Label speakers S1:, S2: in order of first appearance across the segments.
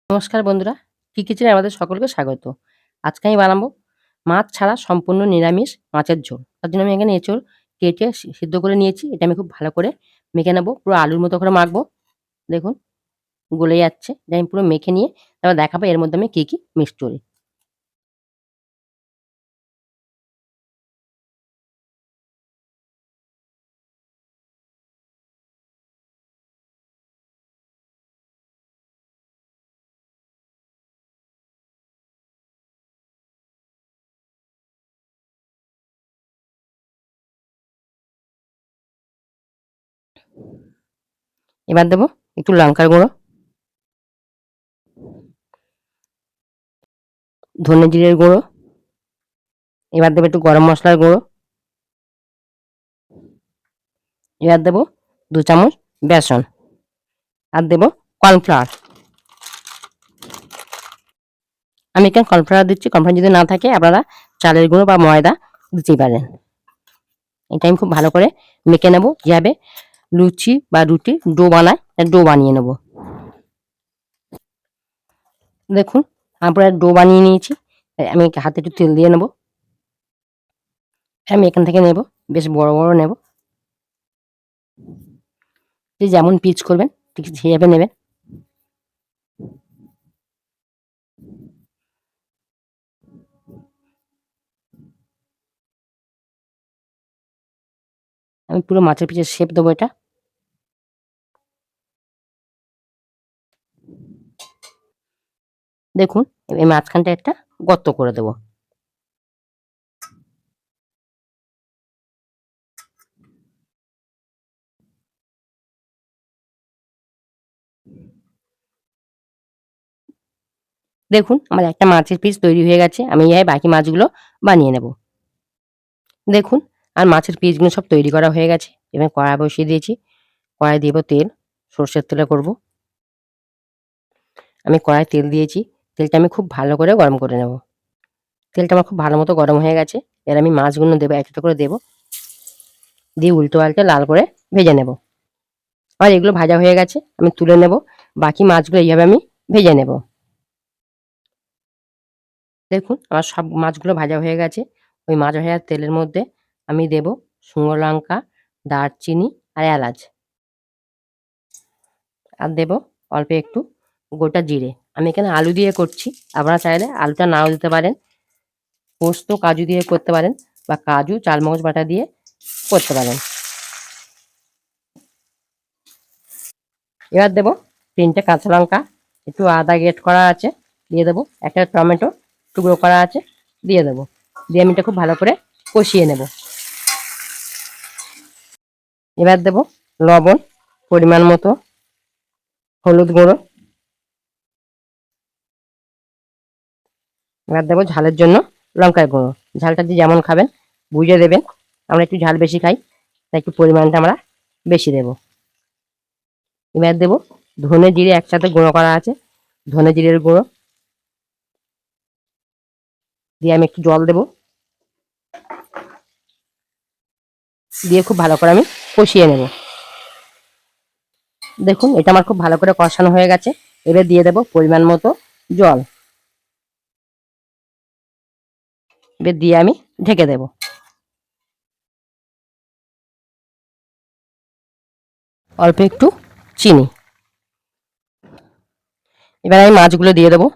S1: নমস্কার বন্ধুরা, কি কিচেনে আমাদের সকলকে স্বাগত। আজকে আমি বানাবো মাছ ছাড়া সম্পূর্ণ নিরামিষ মাছের ঝোল। তার জন্য আমি এখানে এঁচোড় কেটে সিদ্ধ করে নিয়েছি। এটা আমি খুব ভালো করে মেখে নেবো, পুরো আলুর মতো করে মাখবো। দেখুন গলে যাচ্ছে। এটা আমি পুরো মেখে নিয়ে তারপর দেখাবো এর মধ্যে আমি কি কি মিক্স করি। এবার দেবো একটু লঙ্কার গুঁড়ো, ধনে জিরের গুঁড়ো, এবার দেবো একটু গরম মশলার গুঁড়ো, এবার দেবো ২ চামচ বেসন, আর দেবো কর্নফ্লাওয়ার। আমি এখানে কর্নফ্লাওয়ার দিচ্ছি, কর্নফ্লাওয়ার যদি না থাকে আপনারা চালের গুঁড়ো বা ময়দা দিতেই পারেন। এটা আমি খুব ভালো করে মেখে নেবো, যেভাবে লুচি বা রুটি ডো বানায় ডো বানিয়ে নেব। দেখুন আমরা ডো বানিয়ে নিয়েছি। আমি হাতে একটু তেল দিয়ে নেব। আমি এখান থেকে নেব, বেশ বড় বড় নেব। যে যেমন পিচ করবেন ঠিক সেইভাবে নেবেন। আমি পুরো মাছের পিচের শেপ দেবো এটা। দেখুন এই মাঝখানটা একটা গর্ত করে দেবো। দেখুন আমার একটা মাছের পিস তৈরি হয়ে গেছে। আমি এইভাবে বাকি মাছগুলো বানিয়ে নেব। দেখুন আর মাছের পিসগুলো সব তৈরি করা হয়ে গেছে। এবার কড়াই বসিয়ে দিয়েছি। কড়াই দেবো তেল, সর্ষের তেলে করব। আমি কড়াই তেল দিয়েছি। তেলটা আমি খুব ভালো করে গরম করে নেব। তেলটা আমার খুব ভালো মতো গরম হয়ে গেছে। এবার আমি মাছগুলো দেবো, এক একটা করে দেবো। দিয়ে উল্টো পাল্টে লাল করে ভেজে নেব। আর এগুলো ভাজা হয়ে গেছে, আমি তুলে নেব। বাকি মাছগুলো এইভাবে আমি ভেজে নেব। দেখুন আমার সব মাছগুলো ভাজা হয়ে গেছে। ওই মাছ ভাজার তেলের মধ্যে আমি দেব শুকনো লঙ্কা, দারচিনি আর এলাচ। আর দেব অল্প একটু গোটা জিরে। আমি এখানে আলু দিয়ে করছি, আপনারা চাইলে আলুটা নাও দিতে পারেন। পোস্ত কাজু দিয়ে করতে পারেন, বা কাজু চালমগজ বাটা দিয়ে করতে পারেন। এবার দেবো ৩টে কাঁচা লঙ্কা, একটু আদা গ্রেট করা আছে দিয়ে দেবো, একটা টমেটো টুকরো করা আছে দিয়ে দেবো। দিয়ে আমি এটা খুব ভালো করে কষিয়ে নেব। এবার দেবো লবণ পরিমাণ মতো, হলুদ গুঁড়ো, এবার দেবো ঝালের জন্য লঙ্কার গুঁড়ো। ঝালটা দিয়ে যেমন খাবেন বুঝে দেবেন। আমরা একটু ঝাল বেশি খাই, তাই একটু পরিমাণটা আমরা বেশি দেবো। এবার দেবো ধনে জিরে একসাথে গুঁড়ো করা আছে, ধনে জিরের গুঁড়ো দিয়ে আমি একটু জল দেবো। দিয়ে খুব ভালো করে আমি কষিয়ে নেব। দেখুন এটা আমার খুব ভালো করে কষানো হয়ে গেছে। এবার দিয়ে দেবো পরিমাণ মতো জল। এবার দিয়ে আমি ঢেকে দেব। অল্প একটু চিনি। এবার আমি মাছগুলো দিয়ে দেবো।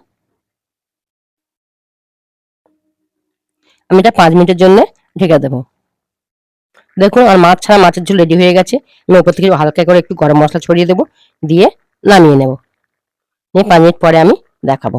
S1: আমি এটা 5 মিনিটের জন্য ঢেকে দেবো। দেখুন আর মাছ ছাড়া মাছের ঝোল রেডি হয়ে গেছে। আমি ওপর থেকে হালকা করে একটু গরম মশলা ছড়িয়ে দেবো, দিয়ে নামিয়ে নেব। নিয়ে 5 মিনিট পরে আমি দেখাবো।